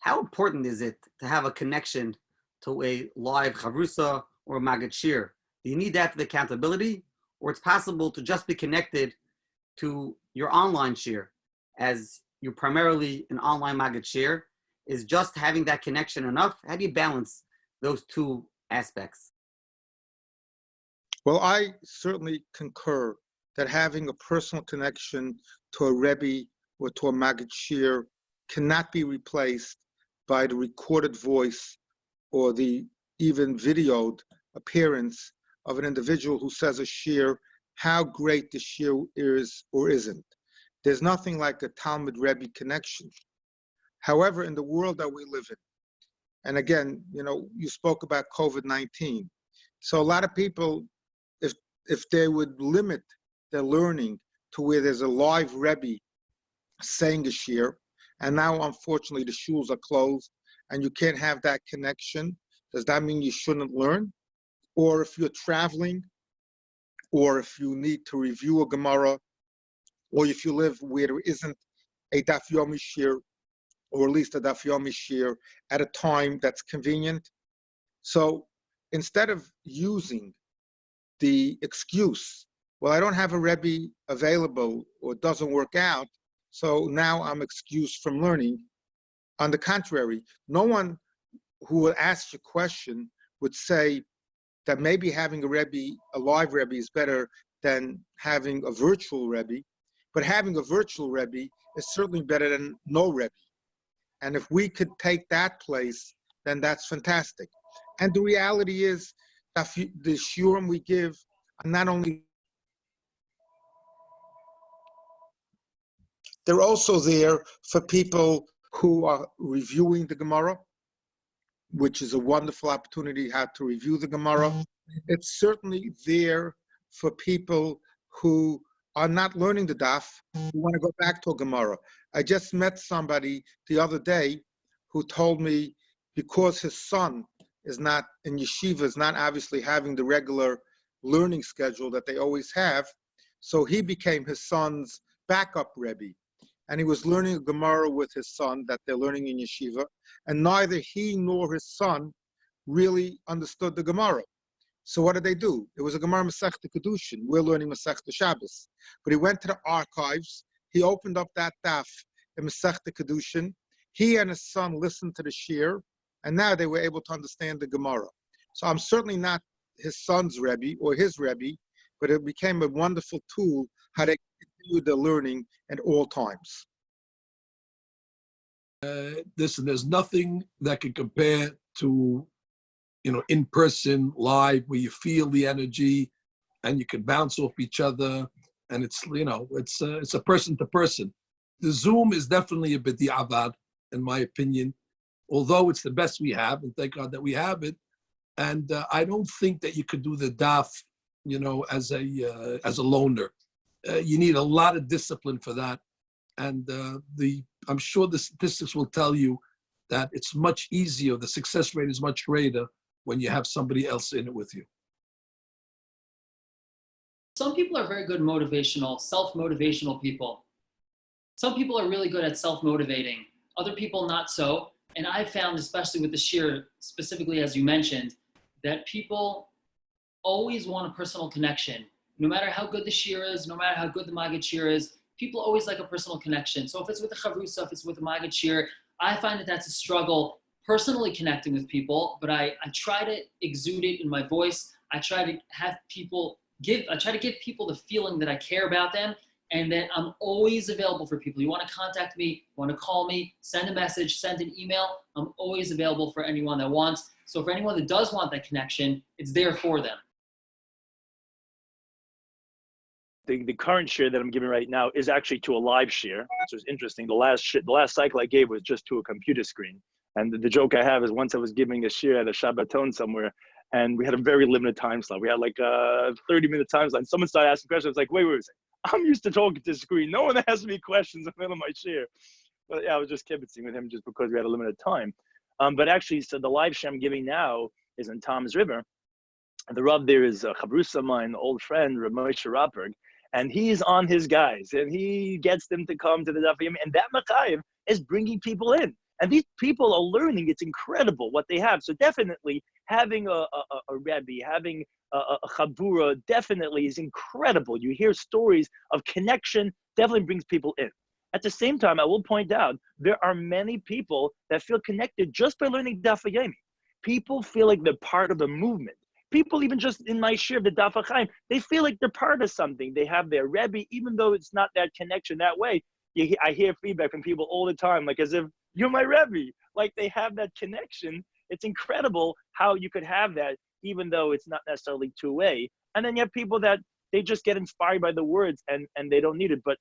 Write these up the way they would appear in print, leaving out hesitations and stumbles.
How important is it to have a connection to a live Chavrusah or a Maggidei Shiur? Do you need that for the accountability, or it's possible to just be connected to your online shiur, as you're primarily an online Maggidei Shiur? Is just having that connection enough? How do you balance those two aspects? Well, I certainly concur that having a personal connection to a Rebbe or to a Maggidei Shiur cannot be replaced by the recorded voice or the even videoed appearance of an individual who says a shiur, how great the shiur is or isn't. There's nothing like a Talmud Rebbe connection. However, in the world that we live in, and again, you spoke about COVID-19. So a lot of people, if they would limit their learning to where there's a live Rebbe saying a shiur, and now unfortunately the shuls are closed and you can't have that connection, does that mean you shouldn't learn? Or if you're traveling, or if you need to review a Gemara, or if you live where there isn't a Daf Yomi shiur, or at least a Daf Yomi shiur at a time that's convenient. So instead of using the excuse, well, I don't have a Rebbe available or it doesn't work out, so now I'm excused from learning. On the contrary, no one who will ask a question would say that maybe having a Rebbe, a live Rebbe, is better than having a virtual Rebbe, but having a virtual Rebbe is certainly better than no Rebbe. And if we could take that place, then that's fantastic. And the reality is that the shiurim we give are not only, they're also there for people who are reviewing the Gemara, which is a wonderful opportunity how to review the Gemara. It's certainly there for people who are not learning the daf, who want to go back to a Gemara. I just met somebody the other day who told me because his son is not in yeshiva, is not obviously having the regular learning schedule that they always have, so he became his son's backup Rebbe. And he was learning a Gemara with his son that they're learning in yeshiva, and neither he nor his son really understood the Gemara. So what did they do? It was a Gemara Masechta Kedushin. We're learning Masechta Shabbos. But he went to the archives, he opened up that daf in Masechta Kedushin, he and his son listened to the shiur, and now they were able to understand the Gemara. So I'm certainly not his son's Rebbe or his Rebbe, but it became a wonderful tool how they continue their learning at all times. Listen, there's nothing that can compare to, in person, live, where you feel the energy and you can bounce off each other, and it's a person to person. The Zoom is definitely a bit di'avad, in my opinion, although it's the best we have, and thank God that we have it. And I don't think that you could do the daf, as a loner. You need a lot of discipline for that, and I'm sure the statistics will tell you that it's much easier. The success rate is much greater when you have somebody else in it with you. Some people are very good self-motivational people. Some people are really good at self-motivating. Other people not so. And I found, especially with the shiur, specifically as you mentioned, that people always want a personal connection. No matter how good the shiur is, no matter how good the Maggidei Shiur is, people always like a personal connection. So if it's with a Chavrusah, if it's with a Maggidei Shiur, I find that that's a struggle personally connecting with people, but I try to exude it in my voice. I try to have people give people the feeling that I care about them and that I'm always available for people. You want to contact me, want to call me, send a message, send an email. I'm always available for anyone that wants. So for anyone that does want that connection, it's there for them. The current shiur that I'm giving right now is actually to a live shiur, which was interesting. The last cycle I gave was just to a computer screen. And the joke I have is once I was giving a shiur at a Shabbaton somewhere, and we had a very limited time slot. We had like a 30-minute time slot. And someone started asking questions. I was like, wait a second. I'm used to talking to the screen. No one asks me questions in the middle of my shiur. But yeah, I was just kibitzing with him just because we had a limited time. But actually, so the live shiur I'm giving now is in Tom's River. The Rav there is a Chavrusah of mine, an old friend, Rabbi Moshe Schwed, and he's on his guys, and he gets them to come to the Daf Yomi, and that Machayev is bringing people in. And these people are learning. It's incredible what they have. So definitely having a Rebbe, having a Chavura definitely is incredible. You hear stories of connection, definitely brings people in. At the same time, I will point out, there are many people that feel connected just by learning Daf Yomi. People feel like they're part of a movement. People even just in my shir, the Daf HaChaim, they feel like they're part of something. They have their Rebbe, even though it's not that connection that way. I hear feedback from people all the time, like as if you're my Rebbe. Like they have that connection. It's incredible how you could have that, even though it's not necessarily two-way. And then you have people that they just get inspired by the words and they don't need it. But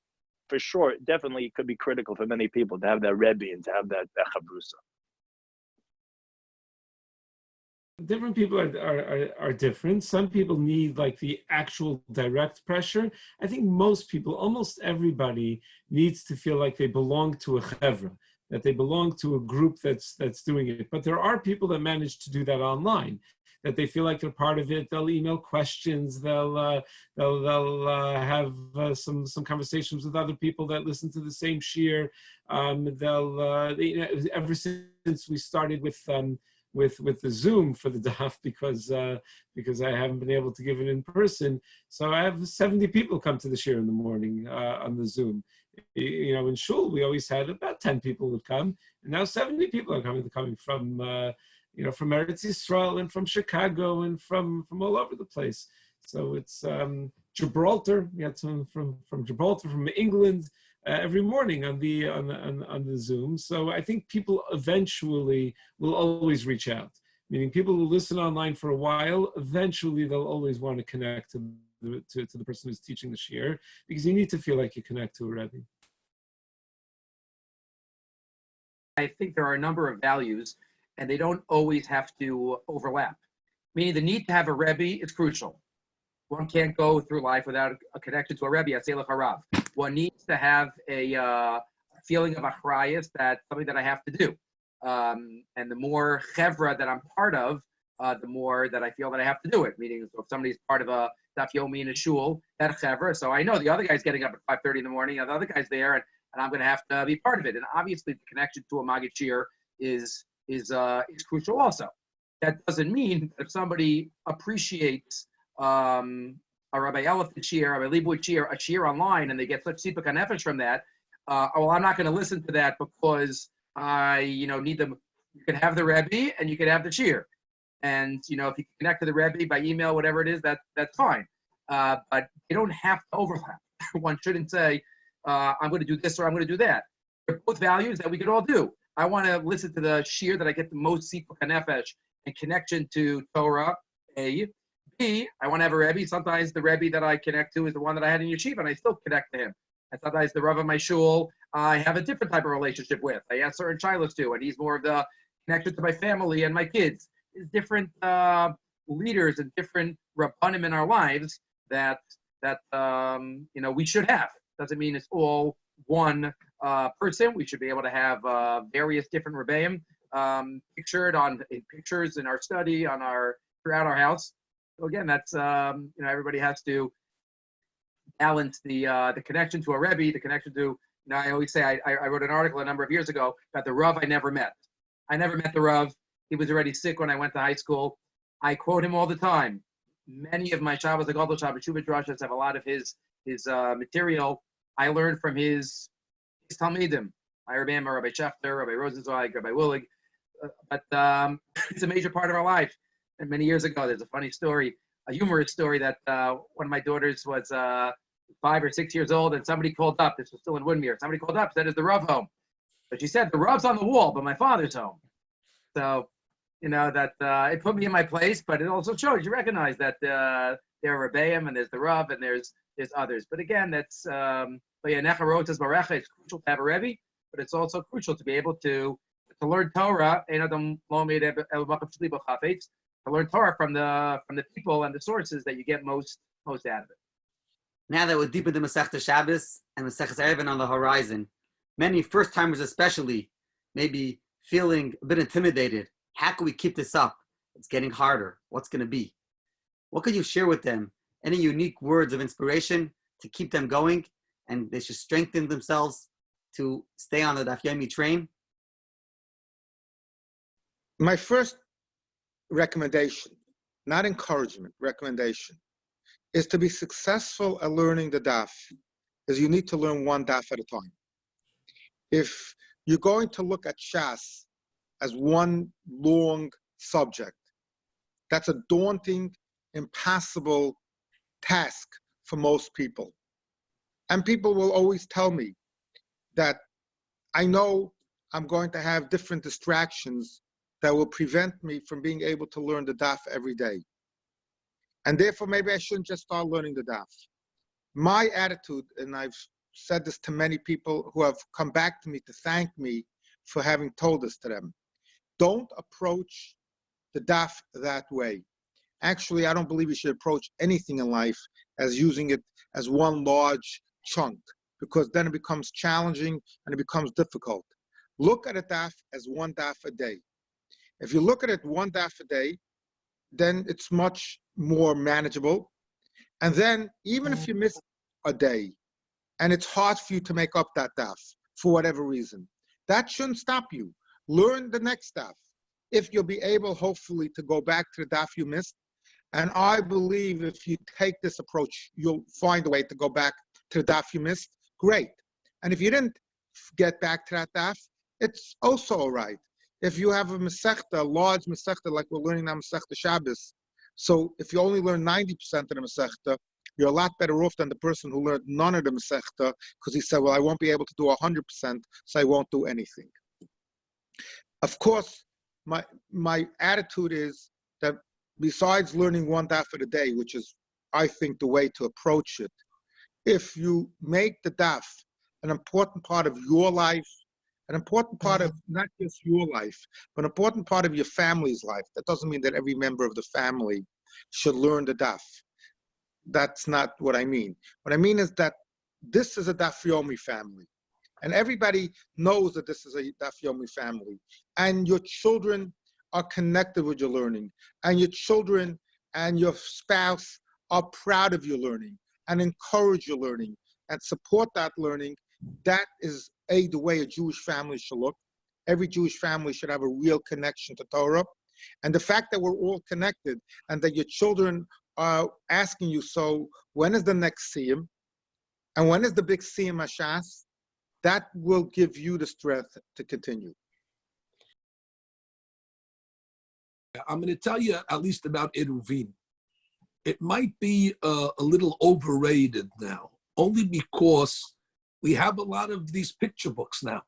for sure, definitely it could be critical for many people to have that Rebbe and to have that Chavrusah. Different people are different. Some people need like the actual direct pressure. I think most people, almost everybody, needs to feel like they belong to a chevra, that they belong to a group that's doing it. But there are people that manage to do that online, that they feel like they're part of it. They'll email questions. They'll have some conversations with other people that listen to the same shiur. Ever since we started with the Zoom for the daf, because I haven't been able to give it in person. So I have 70 people come to the shiur in the morning on the Zoom. In shul we always had about 10 people would come, and now 70 people are coming from from Eretz Yisrael and from Chicago and from all over the place. So it's Gibraltar. We had some from Gibraltar, from England. Every morning on the Zoom. So I think people eventually will always reach out. Meaning people who listen online for a while, eventually they'll always want to connect to the person who's teaching the shiur, because you need to feel like you connect to a Rebbe. I think there are a number of values, and they don't always have to overlap. Meaning the need to have a Rebbe is crucial. One can't go through life without a connection to a Rebbe, Aselech Harav. One needs to have a feeling of achrayus, that something that I have to do. And the more chevra that I'm part of, the more that I feel that I have to do it. Meaning, so if somebody's part of a Daf Yomi in a shul, that chevra, so I know the other guy's getting up at 5:30 in the morning, and the other guy's there, and I'm going to have to be part of it. And obviously, the connection to a Maggidei Shiur is crucial also. That doesn't mean that if somebody appreciates a Rabbi Elephant shiur, Rabbi Leibowitz shiur, a shiur online, and they get such sipuk hanefesh from that, well, I'm not going to listen to that because I, need them. You can have the Rebbe and you can have the shiur, and if you connect to the Rebbe by email, whatever it is, that's fine. But they don't have to overlap. One shouldn't say, I'm going to do this or I'm going to do that. They're both values that we could all do. I want to listen to the shiur that I get the most sipuk hanefesh and connection to Torah. A. B, I want to have a Rebbe. Sometimes the Rebbe that I connect to is the one that I had in yeshiva, and I still connect to him. And sometimes the Rav of my shul, I have a different type of relationship with. I ask certain shilos to, and he's more of the connection to my family and my kids. There's different leaders and different rabbanim in our lives that we should have. Doesn't mean it's all one person. We should be able to have various different rebbeim pictured in pictures in our study, throughout our house. So again, that's everybody has to balance the connection to a Rebbe, the connection to. I always say I wrote an article a number of years ago about the Rav I never met. I never met the Rav. He was already sick when I went to high school. I quote him all the time. Many of my Shabbos, the Gadol Shabbos Shuvah drashas have a lot of his material. I learned from his Talmidim. I remember Rabbi Schefter, Rabbi Rosenzweig, Rabbi Willig. But it's a major part of our life. And many years ago, there's a funny story, a humorous story, that one of my daughters was 5 or 6 years old, and somebody called up. This was still in Woodmere. Somebody called up, said, "Is the Rav home?" But she said, "The Rav's on the wall, but my father's home." So, that it put me in my place, but it also shows you recognize that there are Rebbeim, and there's the Rav, and there's others. But again, that's it's crucial to have a Rebbe, but it's also crucial to be able to learn Torah. To learn Torah from the people and the sources that you get most out of it. Now that we're deep into Masechta Shabbos and Masechta Erevin on the horizon, many first-timers especially may be feeling a bit intimidated. How can we keep this up? It's getting harder. What's going to be? What could you share with them? Any unique words of inspiration to keep them going, and they should strengthen themselves to stay on the Daf Yomi train? My first recommendation, not encouragement, recommendation, is to be successful at learning the daf, is you need to learn one daf at a time. If you're going to look at Shas as one long subject, that's a daunting, impossible task for most people. And people will always tell me that I know I'm going to have different distractions that will prevent me from being able to learn the daf every day. And therefore, maybe I shouldn't just start learning the daf. My attitude, and I've said this to many people who have come back to me to thank me for having told this to them, don't approach the daf that way. Actually, I don't believe you should approach anything in life as using it as one large chunk, because then it becomes challenging and it becomes difficult. Look at a daf as one daf a day. If you look at it one daf a day, then it's much more manageable. And then even if you miss a day and it's hard for you to make up that daf for whatever reason, that shouldn't stop you. Learn the next daf. If you'll be able, hopefully, to go back to the daf you missed. And I believe if you take this approach, you'll find a way to go back to the daf you missed. Great. And if you didn't get back to that daf, it's also all right. If you have a masechta, a large masechta, like we're learning now masechta Shabbos, so if you only learn 90% of the masechta, you're a lot better off than the person who learned none of the masechta, because he said, well, I won't be able to do 100%, so I won't do anything. Of course, my attitude is that besides learning one daf a day, which is, I think, the way to approach it, if you make the daf an important part of your life, an important part of not just your life, but an important part of your family's life. That doesn't mean that every member of the family should learn the daf. That's not what I mean. What I mean is that this is a Daf Yomi family. And everybody knows that this is a Daf Yomi family. And your children are connected with your learning. And your children and your spouse are proud of your learning and encourage your learning and support that learning. That is the way a Jewish family should look. Every Jewish family should have a real connection to Torah. And the fact that we're all connected and that your children are asking you, so when is the next siyum? And when is the big siyum Hashas? That will give you the strength to continue. I'm going to tell you at least about Eruvin. It might be a little overrated now, only because we have a lot of these picture books now.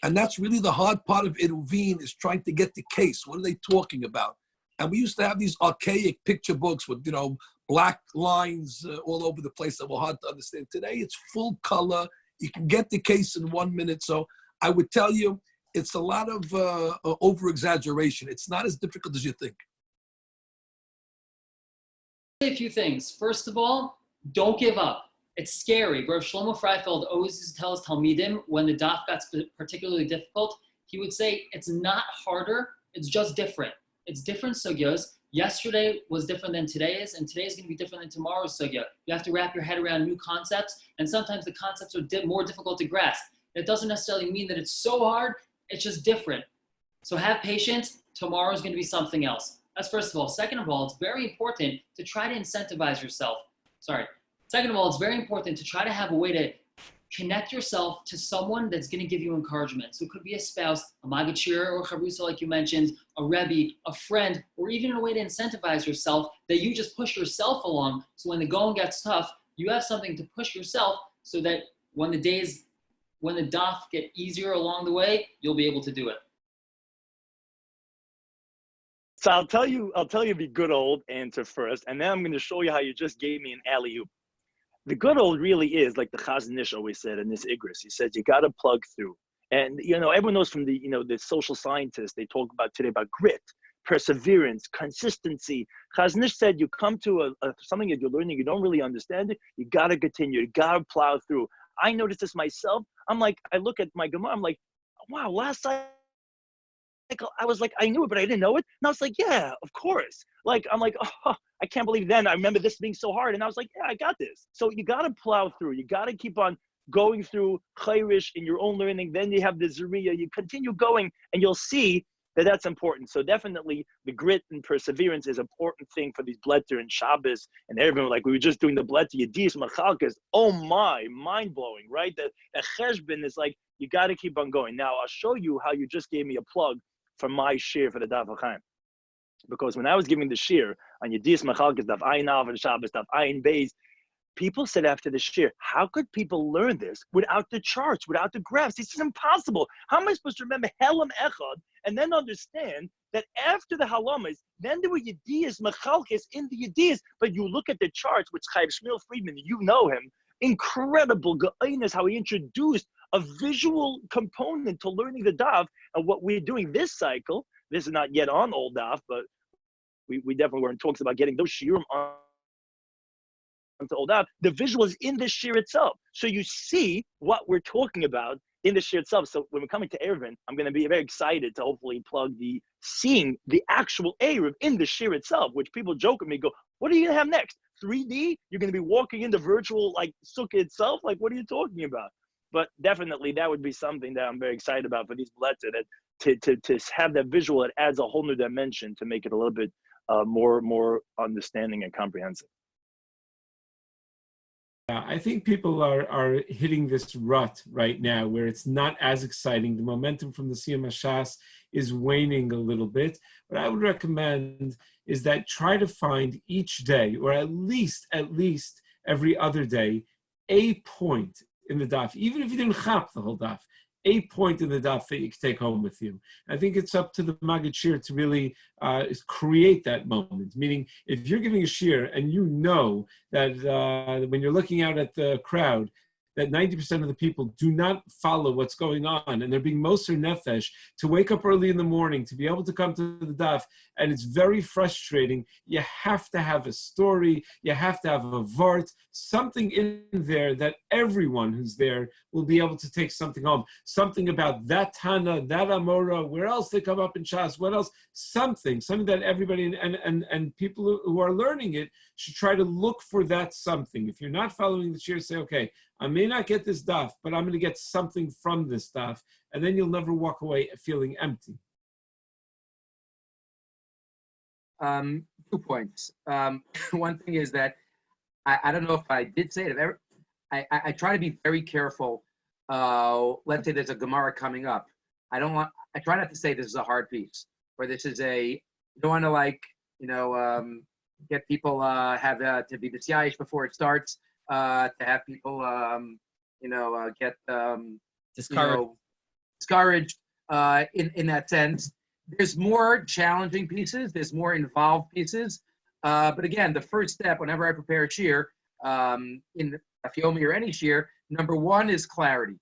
And that's really the hard part of Eruvin, is trying to get the case. What are they talking about? And we used to have these archaic picture books with, black lines all over the place that were hard to understand. Today, it's full color. You can get the case in 1 minute. So I would tell you, it's a lot of over-exaggeration. It's not as difficult as you think. A few things. First of all, don't give up. It's scary. Rav Shlomo Freifeld always used to tell his Talmidim when the daf got particularly difficult, he would say, it's not harder, it's just different. It's different sugyas. Yesterday was different than today is, and today is going to be different than tomorrow's sugya. You have to wrap your head around new concepts, and sometimes the concepts are more difficult to grasp. It doesn't necessarily mean that it's so hard, it's just different. So have patience. Tomorrow is going to be something else. That's first of all. Second of all, it's very important to try to incentivize yourself. Second of all, it's very important to try to have a way to connect yourself to someone that's going to give you encouragement. So it could be a spouse, a Maggidei Shiur or Chavrusah, like you mentioned, a Rebbe, a friend, or even a way to incentivize yourself that you just push yourself along. So when the going gets tough, you have something to push yourself so that when the daf get easier along the way, you'll be able to do it. So I'll tell you the good old answer first, and then I'm going to show you how you just gave me an alley-oop. The good old really is, like the Chazon Ish always said in this Igris, he said, you got to plug through. And, everyone knows from the social scientists, they talk about today about grit, perseverance, consistency. Chazon Ish said, you come to something that you're learning, you don't really understand it, you got to continue, you got to plow through. I noticed this myself. I look at my Gemara, I'm like, wow, last cycle, I was like, I knew it, but I didn't know it. And I was like, yeah, of course. I'm like, oh, I can't believe then. I remember this being so hard. And I was like, yeah, I got this. So you got to plow through. You got to keep on going through Chayrish in your own learning. Then you have the Zuriya. You continue going and you'll see that's important. So definitely the grit and perseverance is an important thing for these Blätter and Shabbos and everyone. Like we were just doing the Blätter, Yedis, Machalkas. Oh my, mind blowing, right? The Cheshbon is like, you got to keep on going. Now I'll show you how you just gave me a plug for my shir for the Daf Chaim. Because when I was giving the shir on Yedis, Machalkas, Daf Ayin Av and Shabbos, Daf Ayin Beis, people said after the shir, how could people learn this without the charts, without the graphs? This is impossible. How am I supposed to remember Helam Echad and then understand that after the Halamas, then there were Yediyas, Machalkes in the Yediyas, but you look at the charts, which Chaim Shmuel Friedman, you know him, incredible Ga'inus, how he introduced a visual component to learning the Daf, and what we're doing this cycle, this is not yet on All Daf, but we definitely were in talks about getting those shiurim on to All Daf. The visual is in the shir itself. So you see what we're talking about in the shir itself. So when we're coming to Erevin, I'm going to be very excited to hopefully plug seeing the actual Erev in the shir itself, which people joke with me, go, what are you going to have next? 3D? You're going to be walking in the virtual like sukkah itself? Like, what are you talking about? But definitely that would be something that I'm very excited about for these Blätter, that to have that visual, it adds a whole new dimension to make it a little bit more understanding and comprehensive. I think people are hitting this rut right now where it's not as exciting. The momentum from the Siyum HaShas is waning a little bit. What I would recommend is that try to find each day, or at least every other day, a point in the daf, even if you didn't chap the whole daf, a point in the daf that you can take home with you. I think it's up to the Maggid Shiur to really create that moment. Meaning, if you're giving a shiur and you know that when you're looking out at the crowd, that 90% of the people do not follow what's going on, and they're being moser nefesh to wake up early in the morning to be able to come to the daf, and it's very frustrating. You have to have a story, you have to have a vart, something in there that everyone who's there will be able to take something home. Something about that Tana, that Amora, where else they come up in Shas, what else? Something that everybody and people who are learning it should try to look for that something. If you're not following the shiur, say, okay, I may not get this daf, but I'm going to get something from this daf, and then you'll never walk away feeling empty. 2 points. One thing is that I don't know if I did say it. I try to be very careful. Let's say there's a Gemara coming up. I try not to say this is a hard piece, or this is you don't want to get people have to be b'siyayish before it starts. To have people, get discouraged in that sense. There's more challenging pieces. There's more involved pieces. But again, the first step, whenever I prepare a shiur, in Daf Yomi or any shiur, number one is clarity.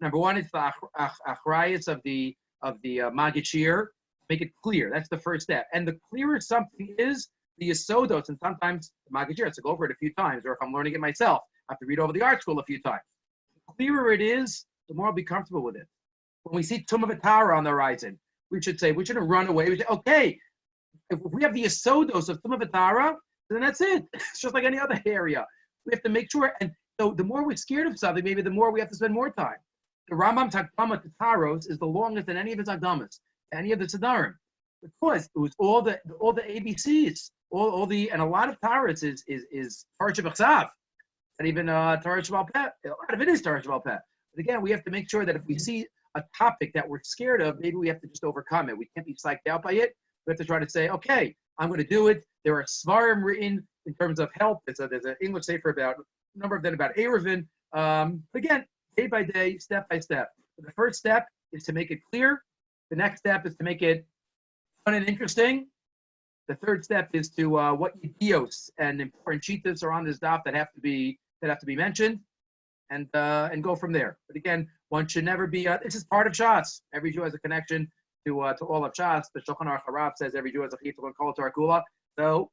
Number one is the achrayus of the Maggid Shiur. Make it clear. That's the first step. And the clearer something is, the Yesodos, and sometimes the Maggid Shiur has to go over it a few times, or if I'm learning it myself, I have to read over the art school a few times. The clearer it is, the more I'll be comfortable with it. When we see Tum of Atara on the horizon, we shouldn't run away. We say, okay, if we have the Yesodos of Tum of Atara, then that's it. It's just like any other area. We have to make sure, and so the more we're scared of something, maybe the more we have to spend more time. The Rambam Takdama Tataros is the longest than any of his Agdamas, any of the Siddharim, because it was all the ABCs. And a lot of Taras is Torah Shabbat, and even Torah Shabbat Peh. A lot of it is Torah Shabbat Peh. But again, we have to make sure that if we see a topic that we're scared of, maybe we have to just overcome it. We can't be psyched out by it. We have to try to say, okay, I'm going to do it. There are svarim written in terms of help. There's an English sefer about a number of them about Erevin. Again, day by day, step by step. So the first step is to make it clear. The next step is to make it fun and interesting. The third step is to what yedios and important cheetahs are on this daf that have to be mentioned, and go from there. But again, one should never be. This is part of Shas. Every Jew has a connection to all of Shas. The Shulchan Aruch Harav says every Jew has a chitzah and kol Torah kula. So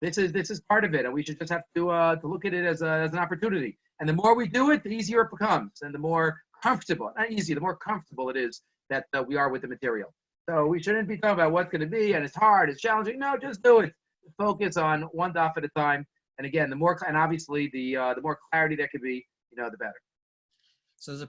this is part of it, and we should just have to look at it as an opportunity. And the more we do it, the easier it becomes, and the more comfortable. Not easy. The more comfortable it is that we are with the material. So we shouldn't be talking about what's going to be, and it's hard, it's challenging. No, just do it. Focus on one daf at a time. And again, obviously the more clarity there could be, the better. So as a